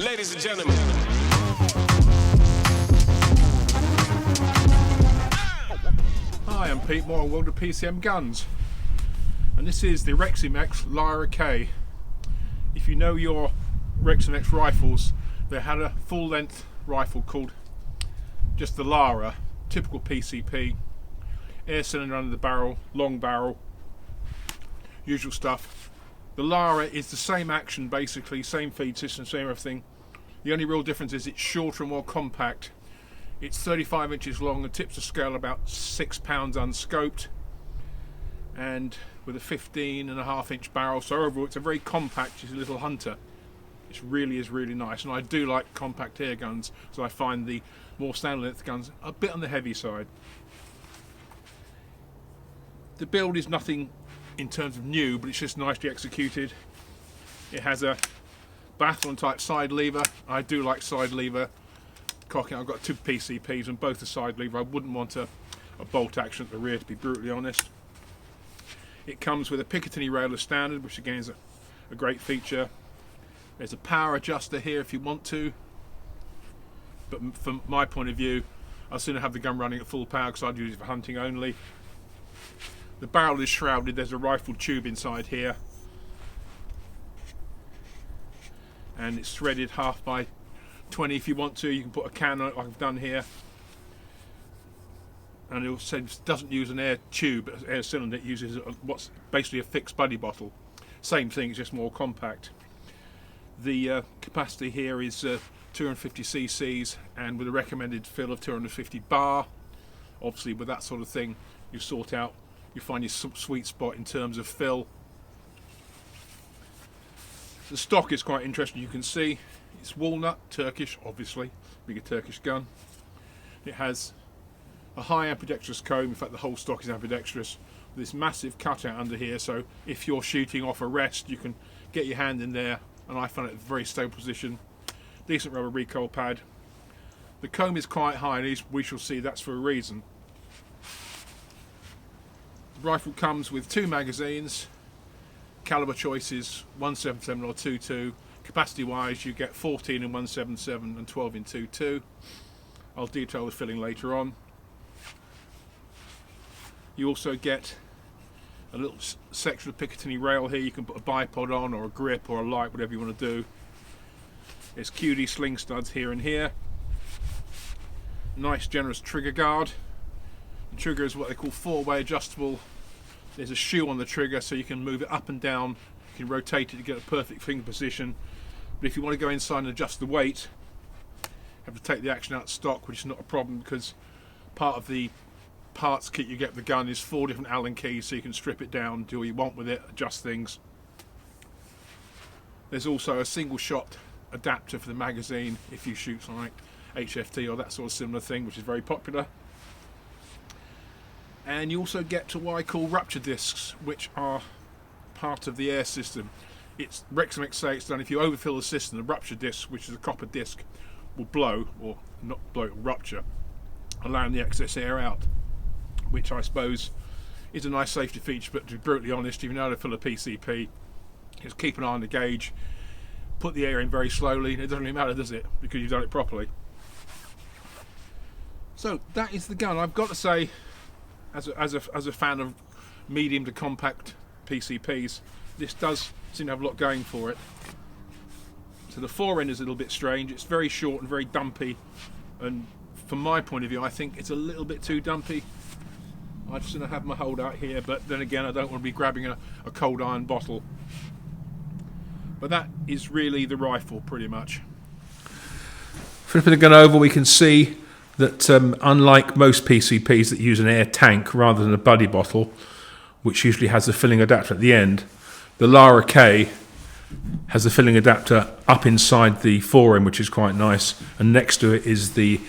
Ladies and gentlemen. Hi, I'm Pete Moore and welcome to PCM Guns. And this is the Reximex LYRA-K. If you know your Reximex rifles, they had a full-length rifle called just the LYRA, typical PCP, air cylinder under the barrel, long barrel, usual stuff. The LYRA is the same action basically, same feed system, same everything. The only real difference is it's shorter and more compact. It's 35 inches long and tips the scale about 6 pounds unscoped, and with a 15.5-inch barrel, so overall it's a very compact, it's a little hunter. It really is really nice, and I do like compact air guns, so I find the more standard length guns a bit on the heavy side. The build is nothing in terms of new, but it's just nicely executed. It has a Bathlon type side lever. I do like side lever cocking. I've got two PCPs and both are side lever. I wouldn't want a bolt action at the rear, to be brutally honest. It comes with a Picatinny rail as standard, which again is a great feature. There's a power adjuster here if you want to, but from my point of view, I'd sooner have the gun running at full power because I'd use it for hunting only. The barrel is shrouded. There's a rifle tube inside here, and it's threaded 1/2 by 20 if you want to. You can put a can on it like I've done here, and it also doesn't use an air tube, air cylinder. It uses what's basically a fixed buddy bottle. Same thing, it's just more compact. The capacity here is 250 cc's and with a recommended fill of 250 bar. Obviously with that sort of thing you sort out, you find your sweet spot in terms of fill. The stock is quite interesting. You can see it's walnut, Turkish obviously, being a Turkish gun. It has a high ambidextrous comb. In fact the whole stock is ambidextrous, with this massive cutout under here, so if you're shooting off a rest you can get your hand in there, and I found it a very stable position. Decent rubber recoil pad. The comb is quite high, and we shall see that's for a reason. The rifle comes with 2 magazines, caliber choices 177 or 22. Capacity wise you get 14 in 177 and 12 in 22. I'll detail the filling later on. You also get a little section of Picatinny rail here. You can put a bipod on, or a grip, or a light, whatever you want to do. There's QD sling studs here and here. Nice generous trigger guard. The trigger is what they call 4-way adjustable. There's a shoe on the trigger so you can move it up and down. You can rotate it to get a perfect finger position. But if you want to go inside and adjust the weight, you have to take the action out of stock, which is not a problem because part of the parts kit you get with the gun is 4 different Allen keys, so you can strip it down, do what you want with it, adjust things. There's also a single shot adapter for the magazine if you shoot something like HFT or that sort of similar thing, which is very popular. And you also get to what I call rupture discs, which are part of the air system. It's Reximex say it's done if you overfill the system, the rupture disc, which is a copper disc, will blow, or not blow, it will rupture, allowing the excess air out, which I suppose is a nice safety feature. But to be brutally honest, if you know how to fill a PCP, just keep an eye on the gauge, put the air in very slowly, and it doesn't really matter, does it, because you've done it properly. So that is the gun. I've got to say, as a fan of medium to compact PCPs, this does seem to have a lot going for it. So the fore end is a little bit strange. It's very short and very dumpy, and from my point of view I think it's a little bit too dumpy. I just want to have my hold out here, but then again I don't want to be grabbing a cold iron bottle. But that is really the rifle pretty much. Flipping the gun over, we can see that unlike most PCPs that use an air tank rather than a buddy bottle, which usually has a filling adapter at the end, the LYRA-K has a filling adapter up inside the fore end, which is quite nice, and next to it is the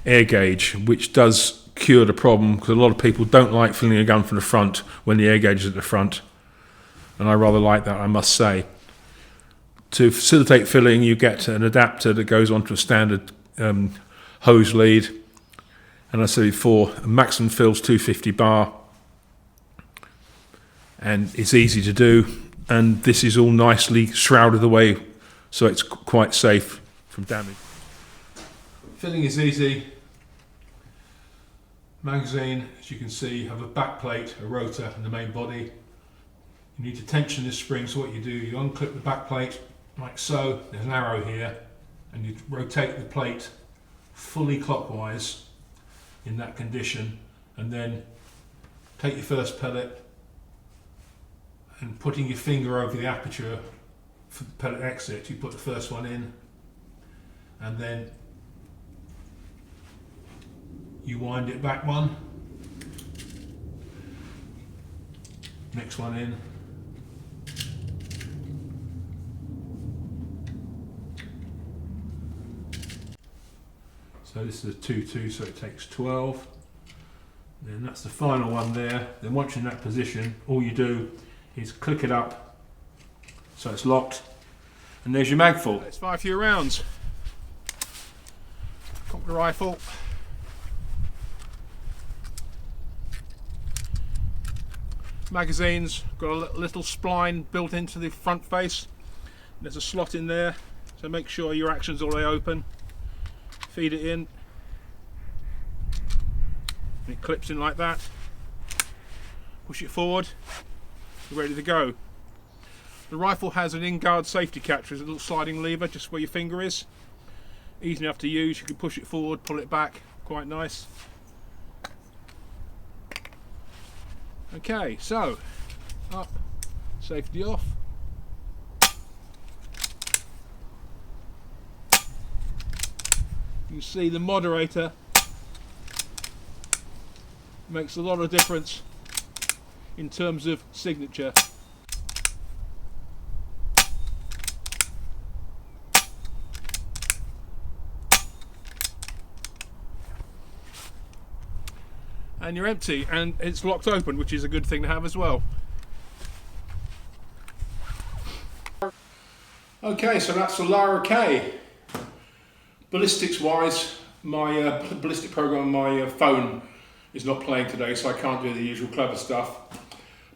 air gauge, which does cure the problem because a lot of people don't like filling a gun from the front when the air gauge is at the front, and I rather like that, I must say. To facilitate filling, you get an adapter that goes onto a standard hose lead, and as I said before, maximum fill's 250 bar, and it's easy to do, and this is all nicely shrouded away so it's quite safe from damage. Filling is easy. Magazine, as you can see, you have a back plate, a rotor and the main body. You need to tension this spring, so what you do, you unclip the back plate like so, there's an arrow here, and you rotate the plate fully clockwise in that condition, and then take your first pellet and putting your finger over the aperture for the pellet exit, you put the first one in, and then you wind it back one, next one in, so this is a 2-2, so it takes 12, and then that's the final one there. Then once you're in that position, all you do is click it up so it's locked, and there's your mag full. Let's fire a few rounds. Cock the rifle. Magazine's got a little spline built into the front face. There's a slot in there, so make sure your action's all the way open. Feed it in. It clips in like that. Push it forward. You're ready to go. The rifle has an in-guard safety catch. There's a little sliding lever just where your finger is. Easy enough to use. You can push it forward, pull it back. Quite nice. Okay, so up, safety off. You see the moderator makes a lot of difference in terms of signature. And you're empty, and it's locked open, which is a good thing to have as well. Okay, so that's the LYRA-K. Ballistics wise, my ballistic program on my phone is not playing today, so I can't do the usual clever stuff.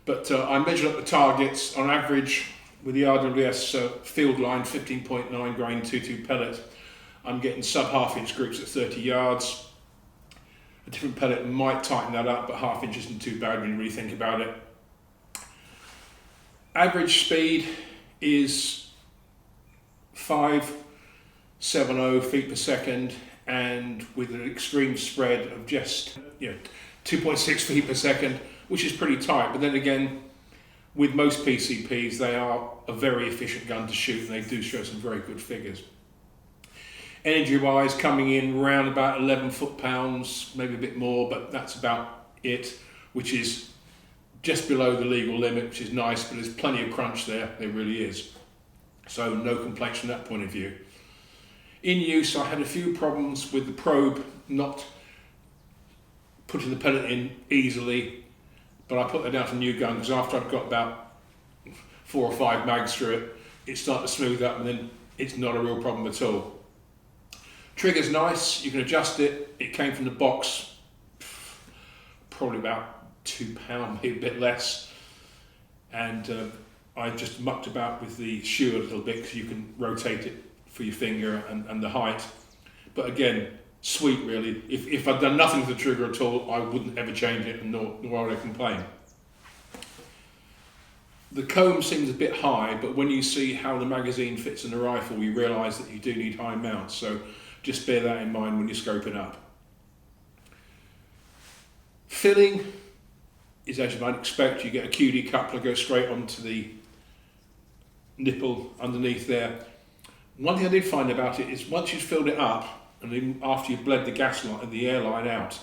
But I measured up the targets on average with the RWS field line 15.9 grain 2-2 pellet. I'm getting sub half-inch groups at 30 yards. A different pellet might tighten that up, but half-inch isn't too bad when you really think about it. Average speed is 570 feet per second, and with an extreme spread of just 2.6 feet per second, which is pretty tight. But then again, with most PCPs, they are a very efficient gun to shoot, and they do show some very good figures. Energy wise, coming in around about 11 foot-pounds, maybe a bit more, but that's about it, which is just below the legal limit, which is nice, but there's plenty of crunch there, there really is. So no complaints from that point of view. In use, I had a few problems with the probe not putting the pellet in easily, but I put that down to new gun, because after I've got about 4 or 5 mags through it, it started to smooth up, and then it's not a real problem at all. Trigger's nice, you can adjust it. It came from the box, probably about £2, maybe a bit less. And I just mucked about with the shoe a little bit, because you can rotate it for your finger and the height. But again, sweet really. If I'd done nothing to the trigger at all, I wouldn't ever change it, and nor would I complain. The comb seems a bit high, but when you see how the magazine fits in the rifle, you realise that you do need high mounts. So just bear that in mind when you're scoping up. Filling is as you might expect. You get a QD coupler, go straight onto the nipple underneath there. One thing I did find about it is once you've filled it up, and even after you've bled the gas line and the air line out,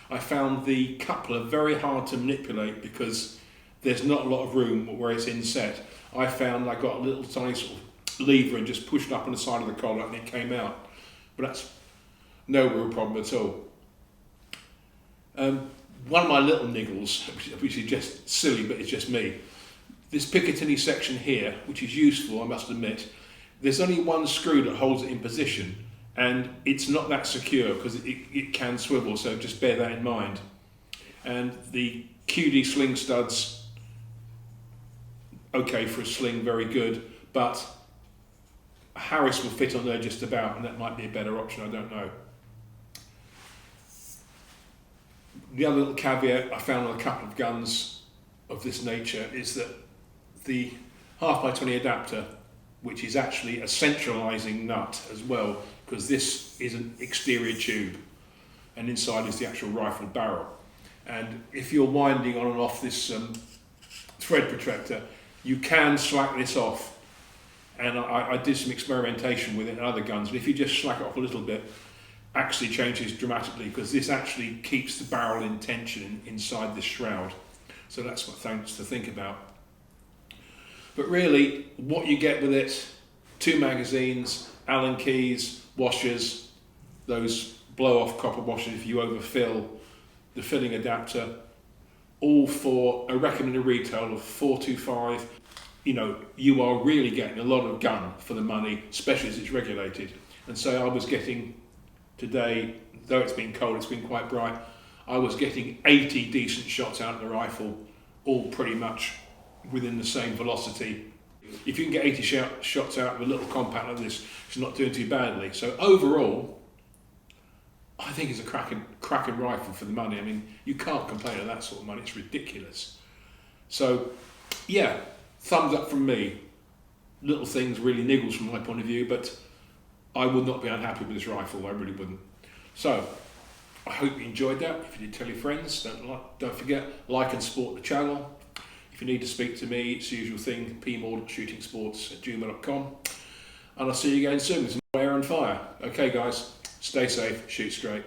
I found the coupler very hard to manipulate, because there's not a lot of room where it's inset. I found I got a little tiny sort of lever and just pushed up on the side of the collar, and it came out. But that's no real problem at all. One of my little niggles, which is just silly, but it's just me. This Picatinny section here, which is useful, I must admit, there's only one screw that holds it in position, and it's not that secure because it can swivel, so just bear that in mind. And the QD sling studs, okay for a sling, very good, but A Harris will fit on there just about, and that might be a better option, I don't know. The other little caveat I found on a couple of guns of this nature is that the 1/2x20 adapter, which is actually a centralising nut as well, because this is an exterior tube and inside is the actual rifle barrel. And if you're winding on and off this thread protractor, you can slack this off. And I did some experimentation with it in other guns, and if you just slack it off a little bit, actually changes dramatically, because this actually keeps the barrel in tension inside this shroud. So that's what things to think about. But really, what you get with it, 2 magazines, Allen keys, washers, those blow-off copper washers if you overfill, the filling adapter, all for a recommended retail of $425. You know, you are really getting a lot of gun for the money, especially as it's regulated. And so I was getting, today, though it's been cold, it's been quite bright, I was getting 80 decent shots out of the rifle, all pretty much within the same velocity. If you can get 80 shots out of a little compact like this, it's not doing too badly. So overall, I think it's a cracking rifle for the money. I mean, you can't complain of that sort of money, it's ridiculous. So, yeah, thumbs up from me. Little things really niggles from my point of view, but I would not be unhappy with this rifle, I really wouldn't. So, I hope you enjoyed that. If you did, tell your friends. Don't forget, like and support the channel. If you need to speak to me, it's the usual thing, pmoore.shootingsports@gmail.com. And I'll see you again soon with some more air and fire. Okay guys, stay safe, shoot straight.